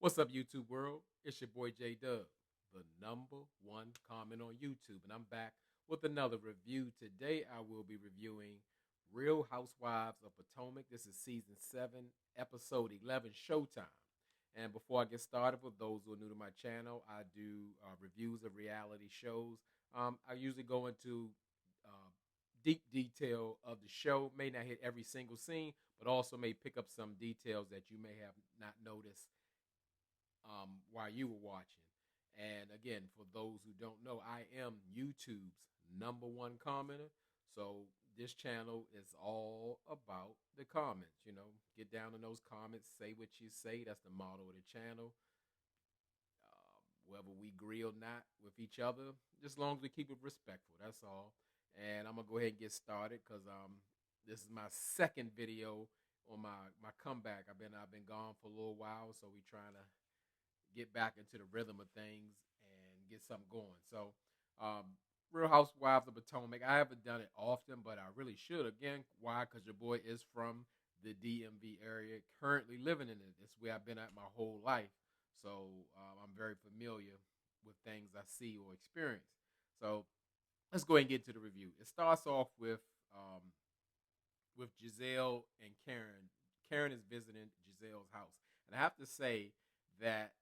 What's up, YouTube world? It's your boy J Dub, the number one comment on YouTube, and I'm back with another review. Today, I will be reviewing Real Housewives of Potomac. This is season 7, episode 11, Showtime. And before I get started, for those who are new to my channel, I do reviews of reality shows. I usually go into uh, deep detail of the show. May not hit every single scene, but also may pick up some details that you may have not noticed while you were watching. And again, for those who don't know, I am YouTube's number one commenter. So this channel is all about the comments. Get down in those comments, say what you say. That's the motto of the channel. Whether we agree or not with each other, just as long as we keep it respectful. That's all. And I'm gonna go ahead and get started because this is my second video on my comeback. I've been gone for a little while, so we trying to get back into the rhythm of things and get something going. So, Real Housewives of Potomac. I haven't done it often, but I really should. Again, why? Because your boy is from the DMV area, currently living in it. It's where I've been at my whole life. So I'm very familiar with things I see or experience. So let's go ahead and get to the review. It starts off um, with Giselle and Karen. Karen is visiting Giselle's house, and I have to say that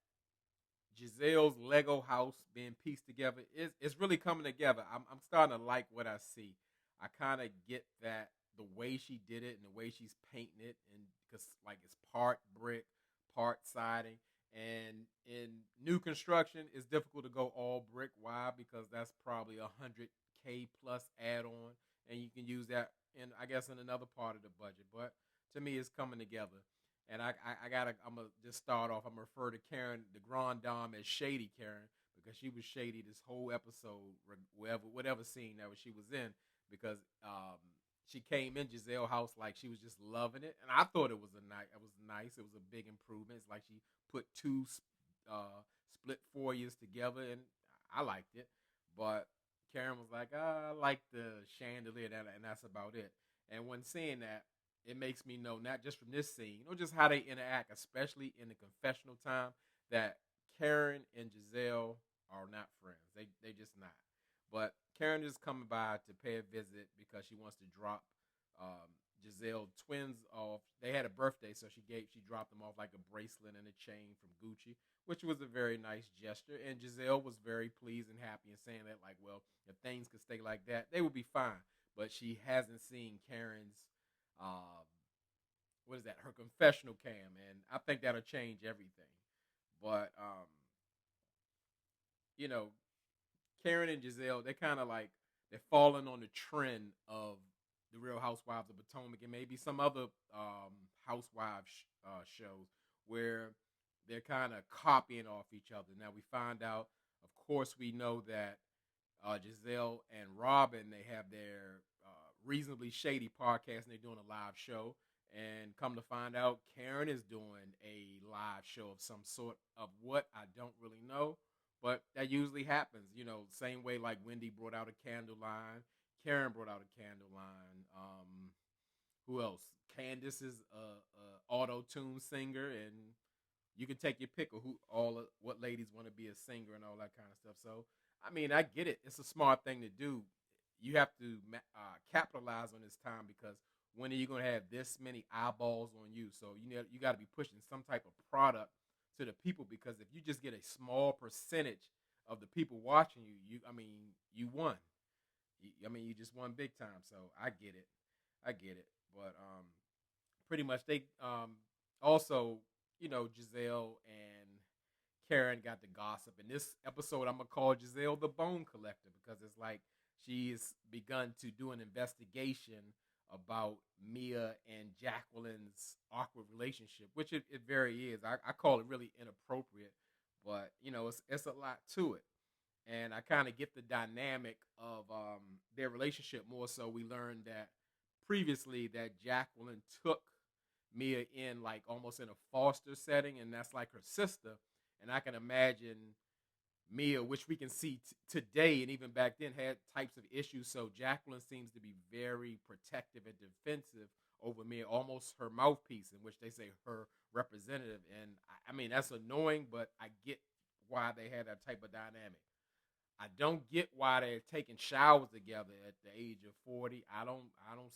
Giselle's Lego house being pieced together is really coming together. I'm starting to like what I see. I kind of get that the way she did it and the way she's painting it, and because like it's part brick, part siding, and in new construction, it's difficult to go all brick. Why? Because that's probably 100K plus add on, and you can use that in I guess in another part of the budget. But to me, it's coming together. And I'm gonna just start off. I'm gonna refer to Karen, the Grand Dame, as Shady Karen because she was shady this whole episode, whatever scene that she was in, because she came in Giselle's house like she was just loving it, and I thought it was nice. It was a big improvement. It's like she put two split foyers together, and I liked it. But Karen was like, I like the chandelier, and that's about it. And when seeing that, it makes me know not just from this scene or just how they interact, especially in the confessional time, that Karen and Giselle are not friends. They just not. But Karen is coming by to pay a visit because she wants to drop Giselle twins off. They had a birthday, so she dropped them off like a bracelet and a chain from Gucci, which was a very nice gesture. And Giselle was very pleased and happy and saying that like, well, if things could stay like that, they would be fine. But she hasn't seen Karen's um, what is that? Her confessional cam, and I think that'll change everything. But you know, Karen and Giselle, they kind of like they're falling on the trend of the Real Housewives of Potomac and maybe some other housewives shows where they're kind of copying off each other. Now we find out, of course, we know that Giselle and Robin they have their reasonably shady podcast and they're doing a live show. And come to find out, Karen is doing a live show of some sort of what I don't really know, but that usually happens. Same way like Wendy brought out a candle line, Karen brought out a candle line. Who else? Candace is a auto tune singer, and you can take your pick of what ladies want to be a singer and all that kind of stuff. So I mean, I get it. It's a smart thing to do. You have to capitalize on this time because when are you going to have this many eyeballs on you? So you got to be pushing some type of product to the people because if you just get a small percentage of the people watching you, you won. You just won big time. So I get it. But pretty much they also Giselle and Karen got the gossip. In this episode, I'm gonna call Giselle the Bone Collector because it's like she's begun to do an investigation about Mia and Jacqueline's awkward relationship, which it very is. I call it really inappropriate, but it's a lot to it. And I kind of get the dynamic of their relationship more so. We learned that previously that Jacqueline took Mia in like almost in a foster setting, and that's like her sister. And I can imagine Mia, which we can see today and even back then, had types of issues. So Jacqueline seems to be very protective and defensive over Mia, almost her mouthpiece, in which they say her representative. And I mean, that's annoying, but I get why they had that type of dynamic. I don't get why they're taking showers together at the age of 40. I don't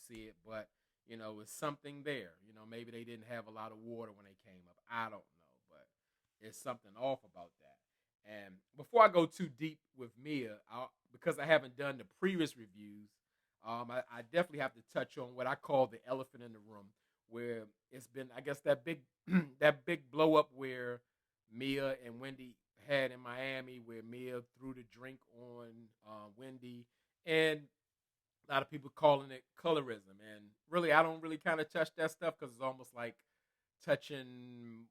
see it, but it's something there. Maybe they didn't have a lot of water when they came up. I don't know, but it's something off about that. And before I go too deep with Mia, because I haven't done the previous reviews, I definitely have to touch on what I call the elephant in the room, where it's been, I guess, that big that big blow up where Mia and Wendy had in Miami, where Mia threw the drink on Wendy, and a lot of people calling it colorism. And really, I don't really kind of touch that stuff because it's almost like touching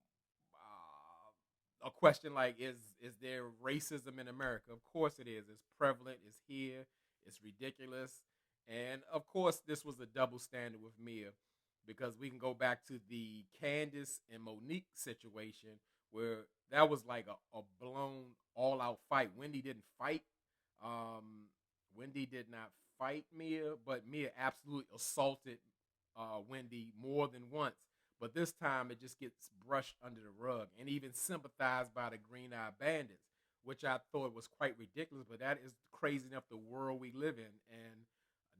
a question like, is there racism in America? Of course it is. It's prevalent. It's here. It's ridiculous. And of course, this was a double standard with Mia, because we can go back to the Candace and Monique situation where that was like a blown all out fight. Wendy didn't fight. Wendy did not fight Mia, but Mia absolutely assaulted Wendy more than once. But this time it just gets brushed under the rug and even sympathized by the Green Eye Bandits, which I thought was quite ridiculous. But that is crazy enough the world we live in. And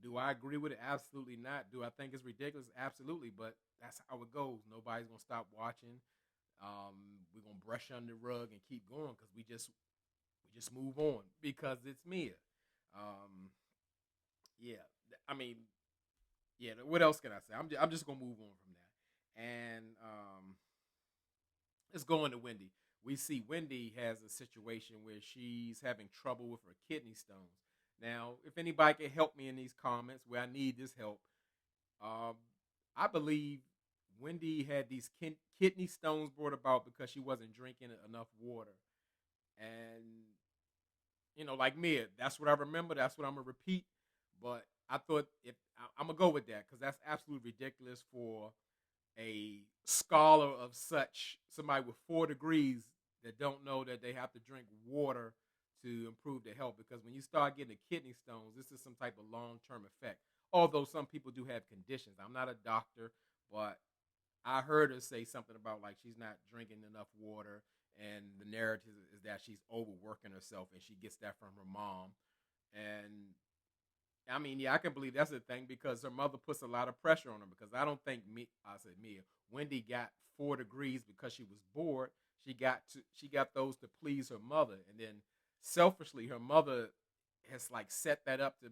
do I agree with it? Absolutely not. Do I think it's ridiculous? Absolutely. But that's how it goes. Nobody's gonna stop watching. We're gonna brush under the rug and keep going because we just move on because it's Mia. Um, yeah, I mean, yeah. What else can I say? I'm just gonna move on from that, and let's go into Wendy. We see Wendy has a situation where she's having trouble with her kidney stones. Now, if anybody can help me in these comments where I need this help, um, I believe Wendy had these kidney stones brought about because she wasn't drinking enough water. And, like Mia, that's what I remember. That's what I'm going to repeat. But I thought I'm going to go with that because that's absolutely ridiculous for a scholar of such, somebody with 4 degrees that don't know that they have to drink water to improve their health. Because when you start getting the kidney stones, this is some type of long-term effect. Although some people do have conditions. I'm not a doctor, but I heard her say something about like she's not drinking enough water, and the narrative is that she's overworking herself, and she gets that from her mom. And I mean, yeah, I can believe that's a thing because her mother puts a lot of pressure on her. Because I don't think I said Mia, Wendy got 4 degrees because she was bored. She got those to please her mother, and then selfishly, her mother has like set that up to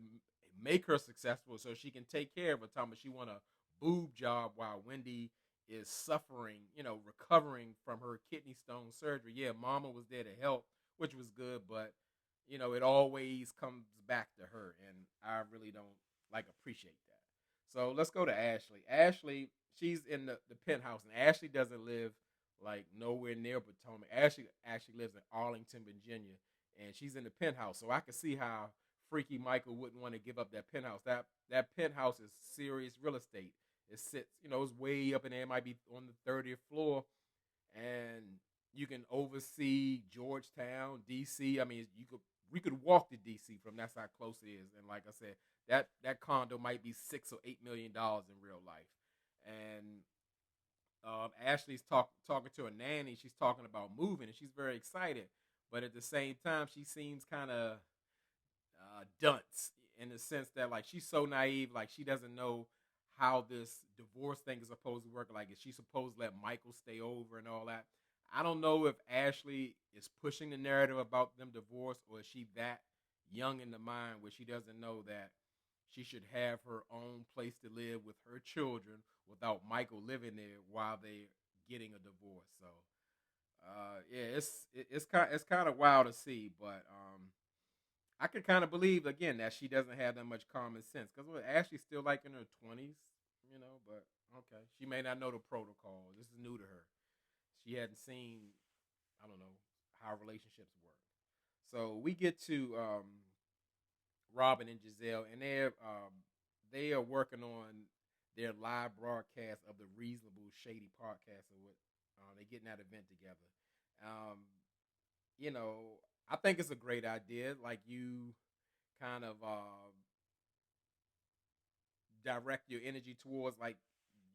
make her successful so she can take care of her. Time she want a boob job while Wendy is suffering, recovering from her kidney stone surgery. Yeah, Mama was there to help, which was good, but it always comes back to her, and I really don't like appreciate that. So let's go to Ashley. Ashley, she's in the penthouse, and Ashley doesn't live like nowhere near Potomac. Ashley actually lives in Arlington, Virginia, and she's in the penthouse. So I can see how Freaky Michael wouldn't want to give up that penthouse. That penthouse is serious real estate. It sits, it's way up in there. It might be on the 30th floor, and you can oversee Georgetown, D.C. I mean, we could walk to D.C. from that's how close it is. And like I said, that condo might be $6 or $8 million in real life. And Ashley's talking to her nanny. She's talking about moving, and she's very excited. But at the same time, she seems kind of dunce in the sense that like she's so naive, like she doesn't know how this divorce thing is supposed to work. Like, is she supposed to let Michael stay over and all that? I don't know if Ashley is pushing the narrative about them divorced, or is she that young in the mind where she doesn't know that she should have her own place to live with her children without Michael living there while they're getting a divorce. So yeah, it's kind of wild to see, but I could kind of believe again that she doesn't have that much common sense because Ashley's still like in her 20s, But okay, she may not know the protocol. This is new to her. She hadn't seen, I don't know, how relationships work. So we get to Robin and Giselle, and they are working on their live broadcast of the Reasonable Shady podcast, or what they getting that event together. Um, you know, I think it's a great idea. Like you kind of direct your energy towards like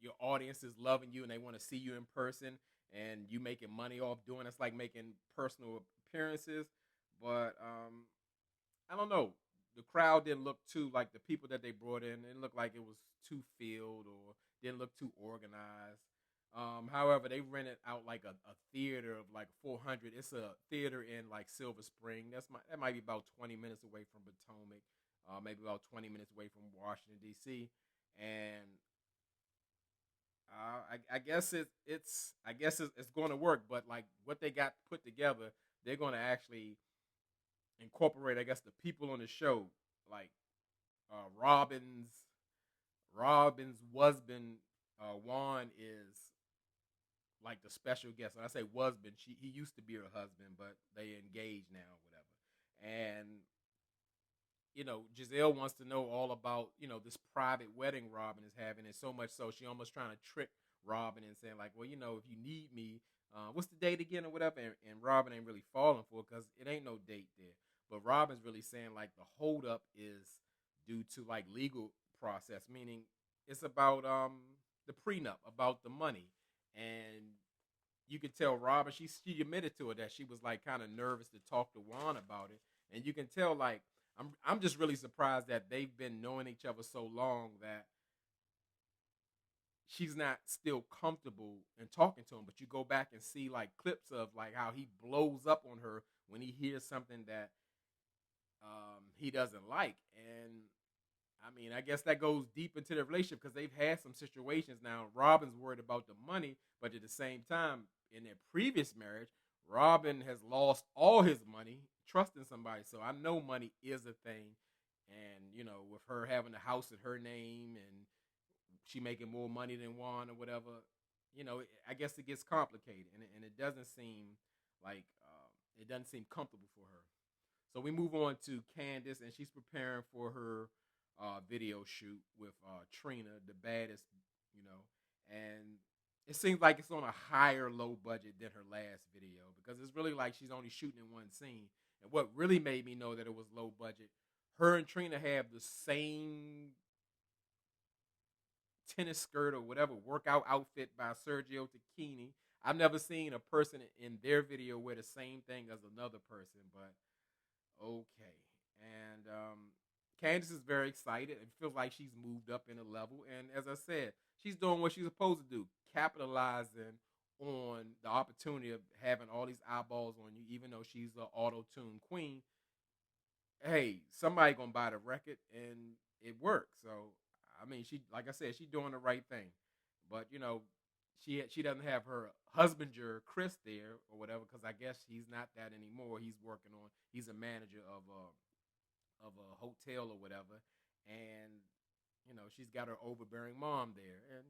your audience is loving you and they want to see you in person, and you making money off doing it's like making personal appearances. But I don't know. The crowd didn't look too like the people that they brought in. It looked like it was too filled or didn't look too organized. However, they rented out like a theater of like 400. It's a theater in like Silver Spring. That might be about 20 minutes away from Potomac, maybe about 20 minutes away from Washington D.C. And I guess it's going to work. But like what they got put together, they're going to actually incorporate, I guess, the people on the show, like uh, Robin's Robin's husband, Juan, is like the special guest. When I say husband, he used to be her husband, but they engaged now, or whatever. And Giselle wants to know all about this private wedding Robin is having, and so much so she almost trying to trick Robin and saying like, well, if you need me, what's the date again or whatever, and Robin ain't really falling for it because it ain't no date there. But Robin's really saying like the holdup is due to like legal process, meaning it's about the prenup, about the money, and you could tell Robin she admitted to it that she was like kind of nervous to talk to Juan about it, and you can tell like I'm just really surprised that they've been knowing each other so long that she's not still comfortable in talking to him. But you go back and see like clips of like how he blows up on her when he hears something that he doesn't like. And I mean, I guess that goes deep into the relationship because they've had some situations now. Robin's worried about the money, but at the same time, in their previous marriage, Robin has lost all his money trusting somebody. So I know money is a thing. And, with her having a house in her name and she making more money than Juan or whatever, I guess it gets complicated. And it doesn't seem like it doesn't seem comfortable for her. So we move on to Candace, and she's preparing for her video shoot with Trina, the baddest, and it seems like it's on a higher low budget than her last video because it's really like she's only shooting in one scene. And what really made me know that it was low budget, her and Trina have the same tennis skirt or whatever workout outfit by Sergio Tacchini. I've never seen a person in their video wear the same thing as another person, but okay. And Candace is very excited and feels like she's moved up in a level. And as I said, she's doing what she's supposed to do, capitalizing on the opportunity of having all these eyeballs on you, even though she's the auto-tune queen. Hey, somebody gonna buy the record, and it works. So, I mean, like I said, she's doing the right thing. But she doesn't have her husbander Chris there or whatever because I guess he's not that anymore. He's a manager of a hotel or whatever, and she's got her overbearing mom there, and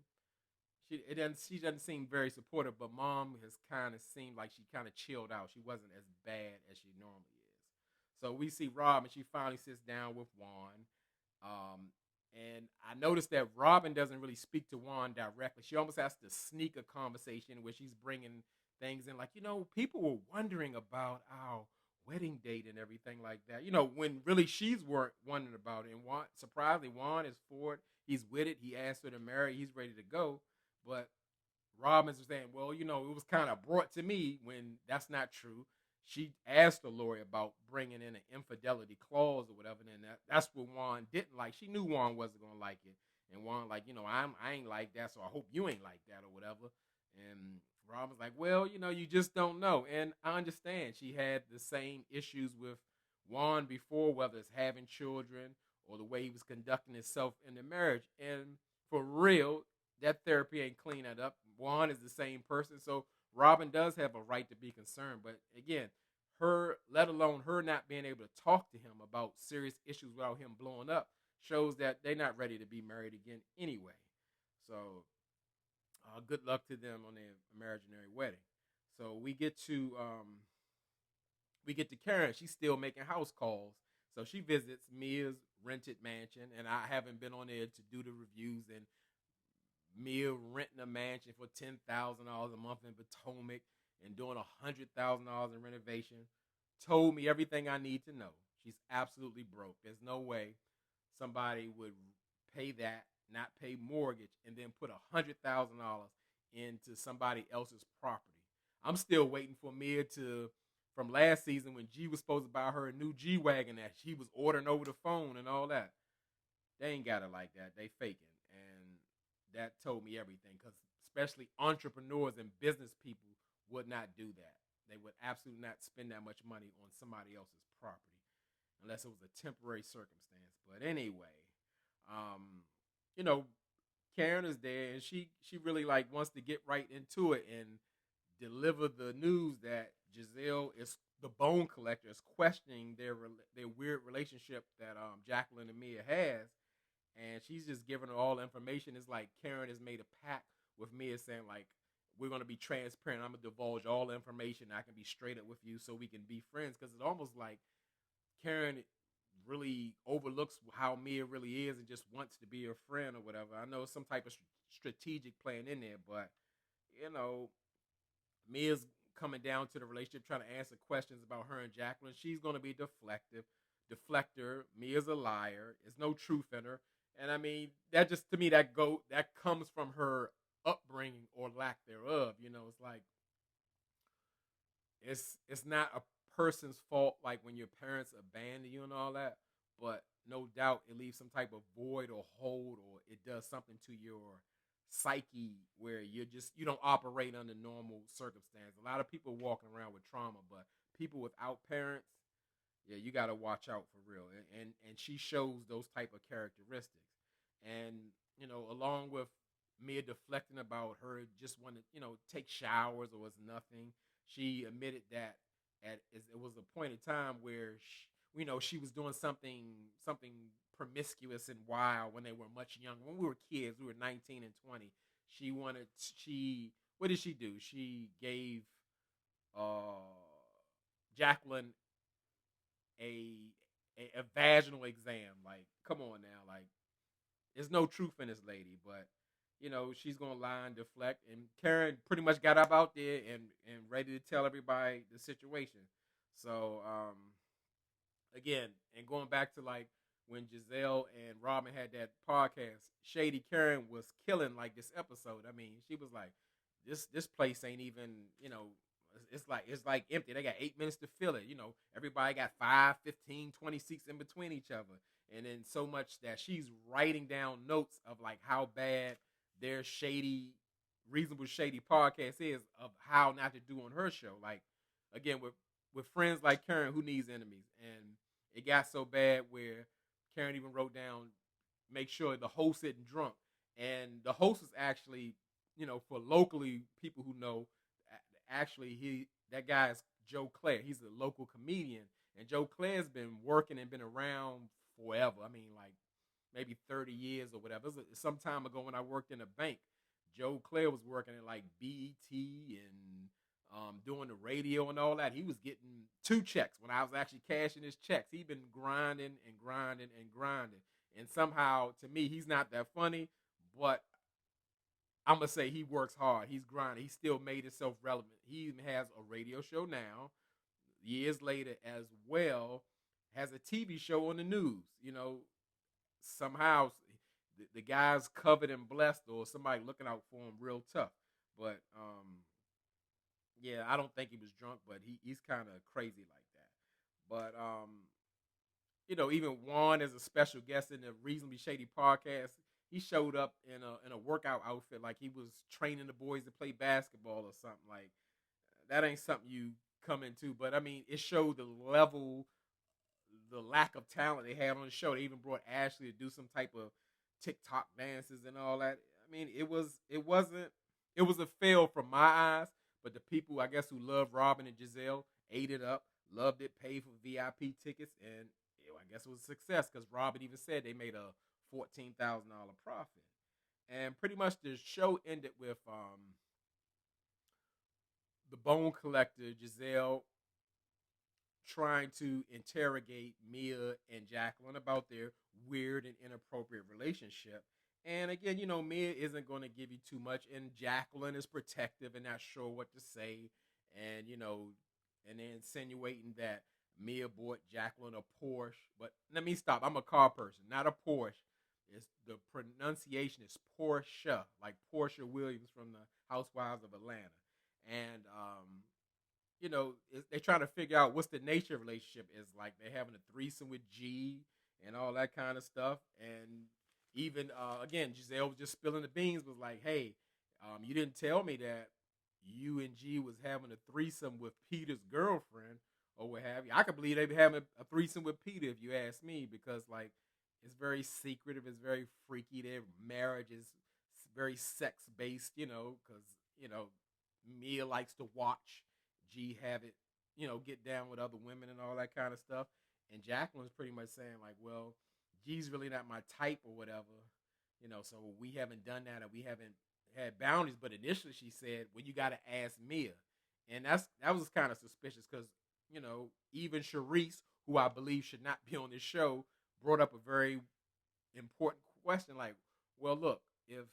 she doesn't seem very supportive. But mom has kind of seemed like she kind of chilled out. She wasn't as bad as she normally is. So we see Robin. She finally sits down with Juan. And I noticed that Robin doesn't really speak to Juan directly. She almost has to sneak a conversation where she's bringing things in, like, people were wondering about our wedding date and everything like that. When really she's wondering about it. And surprisingly, Juan is for it. He's with it. He asked her to marry. He's ready to go. But Robin's saying, well, it was kind of brought to me when that's not true. She asked the lawyer about bringing in an infidelity clause or whatever, and that's what Juan didn't like. She knew Juan wasn't going to like it. And Juan like, I ain't like that, so I hope you ain't like that or whatever. And Robin's like, well, you just don't know. And I understand she had the same issues with Juan before, whether it's having children or the way he was conducting himself in the marriage. And for real, that therapy ain't clean that up. Juan is the same person, so Robin does have a right to be concerned. But again, let alone her not being able to talk to him about serious issues without him blowing up, shows that they're not ready to be married again anyway. So good luck to them on their imaginary wedding. So we get to Karen. She's still making house calls. So she visits Mia's rented mansion, and I haven't been on there to do the reviews. And Mia renting a mansion for $10,000 a month in Potomac and doing $100,000 in renovation told me everything I need to know. She's absolutely broke. There's no way somebody would pay that not pay mortgage, and then put $100,000 into somebody else's property. I'm still waiting for Mia to from last season when G was supposed to buy her a new G wagon that she was ordering over the phone and all that. They ain't got it like that. They faking, and that told me everything. Because especially entrepreneurs and business people would not do that. They would absolutely not spend that much money on somebody else's property unless it was a temporary circumstance. But anyway, um, you know, Karen is there, and she really like wants to get right into it and deliver the news that Giselle is the bone collector is questioning their weird relationship that Jacqueline and Mia has, and she's just giving her all the information. It's like Karen has made a pact with Mia saying like we're gonna be transparent. I'm gonna divulge all the information. I can be straight up with you so we can be friends because it's almost like Karen really overlooks how Mia really is and just wants to be her friend or whatever. I know some type of strategic plan in there, but you know, Mia's coming down to the relationship, trying to answer questions about her and Jacqueline. She's going to be deflector. Mia's a liar. There's no truth in her, and I mean that just to me that comes from her upbringing or lack thereof. You know, it's like it's not a person's fault like when your parents abandon you and all that, but no doubt it leaves some type of void or hold or it does something to your psyche where you don't operate under normal circumstances. A lot of people walking around with trauma, but people without parents, yeah, you got to watch out for real. And she shows those type of characteristics. And you know, along with Mia deflecting about her just want to take showers or was nothing, she admitted that it was a point in time where she was doing something promiscuous and wild when they were much younger. When we were kids, we were 19 and 20. She what did she do? She gave uh, Jacqueline a, a vaginal exam. Like, come on now, like there's no truth in this lady, but she's gonna lie and deflect. And Karen pretty much got up out there and ready to tell everybody the situation. So again, and going back to like when Giselle and Robin had that podcast, Shady Karen was killing like this episode. I mean, she was like, this place ain't even, it's like empty. They got 8 minutes to fill it. Everybody got 5, 15, 20 seats in between each other. And then so much that she's writing down notes of like how bad their reasonable shady podcast is of how not to do on her show. Like, again, with friends like Karen, who needs enemies? And it got so bad where Karen even wrote down, make sure the host isn't drunk. And the host is actually, for locally people who know, actually that guy is Joe Claire. He's a local comedian. And Joe Claire's been working and been around forever. I mean, like maybe 30 years or whatever. It was some time ago when I worked in a bank. Joe Claire was working at like BET and doing the radio and all that. He was getting 2 checks when I was actually cashing his checks. He'd been grinding and grinding and grinding. And somehow, to me, he's not that funny, but I'm going to say he works hard. He's grinding. He still made himself relevant. He even has a radio show now, years later as well, has a TV show on the news. Somehow the guy's covered and blessed or somebody looking out for him real tough. But, yeah, I don't think he was drunk, but he's kind of crazy like that. But, even Juan as a special guest in the Reasonably Shady podcast, he showed up in a workout outfit like he was training the boys to play basketball or something. Like, that ain't something you come into. But, I mean, it showed the lack of talent they had on the show. They even brought Ashley to do some type of TikTok dances and all that. I mean, it was a fail from my eyes, but the people, I guess, who love Robin and Giselle ate it up, loved it, paid for VIP tickets, and I guess it was a success because Robin even said they made a $14,000 profit. And pretty much the show ended with the bone collector, Giselle, trying to interrogate Mia and Jacqueline about their weird and inappropriate relationship. And again, Mia isn't going to give you too much, and Jacqueline is protective and not sure what to say, and and then insinuating that Mia bought Jacqueline a Porsche. But let me stop. I'm a car person, not a Porsche. It's the pronunciation is Portia, like Portia Williams from the Housewives of Atlanta, and they're trying to figure out what's the nature of the relationship is. Like they're having a threesome with G and all that kind of stuff. And even again, Giselle was just spilling the beans. Was like, hey, you didn't tell me that you and G was having a threesome with Peter's girlfriend or what have you. I could believe they be having a threesome with Peter if you ask me, because like it's very secretive, it's very freaky. Their marriage is very sex based, because you know Mia likes to watch G have it, get down with other women and all that kind of stuff. And Jacqueline's pretty much saying like, well, G's really not my type or whatever, so we haven't done that, or we haven't had boundaries. But initially she said, well, you got to ask Mia. And that was kind of suspicious because, even Sharice, who I believe should not be on this show, brought up a very important question. Like, well, look, if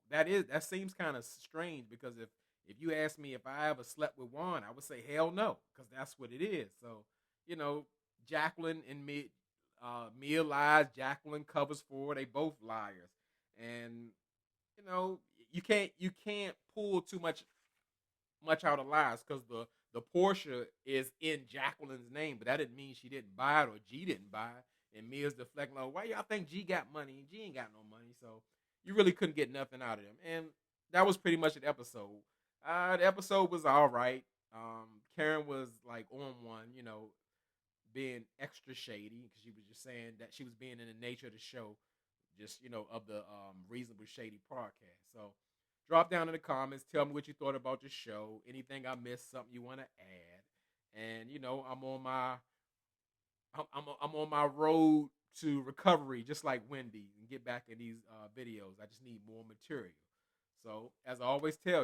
that seems kind of strange, because if you ask me if I ever slept with Juan, I would say hell no, because that's what it is. So, Jacqueline and Mia lies, Jacqueline covers for her. They both liars, and you can't pull too much out of lies, because the Porsche is in Jacqueline's name, but that didn't mean she didn't buy it or G didn't buy it. And Mia's deflecting, like, why y'all think G got money? G ain't got no money, so you really couldn't get nothing out of them. And that was pretty much an episode. The episode was all right. Karen was like on one, being extra shady, because she was just saying that she was being in the nature of the show, just of the Reasonable Shady podcast. So drop down in the comments, tell me what you thought about the show, anything I missed, something you want to add. And I'm on my road to recovery, just like Wendy, and get back in these videos. I just need more material. So as I always tell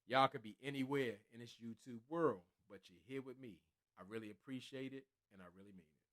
y'all could be anywhere in this YouTube world, but you're here with me. I really appreciate it, and I really mean it.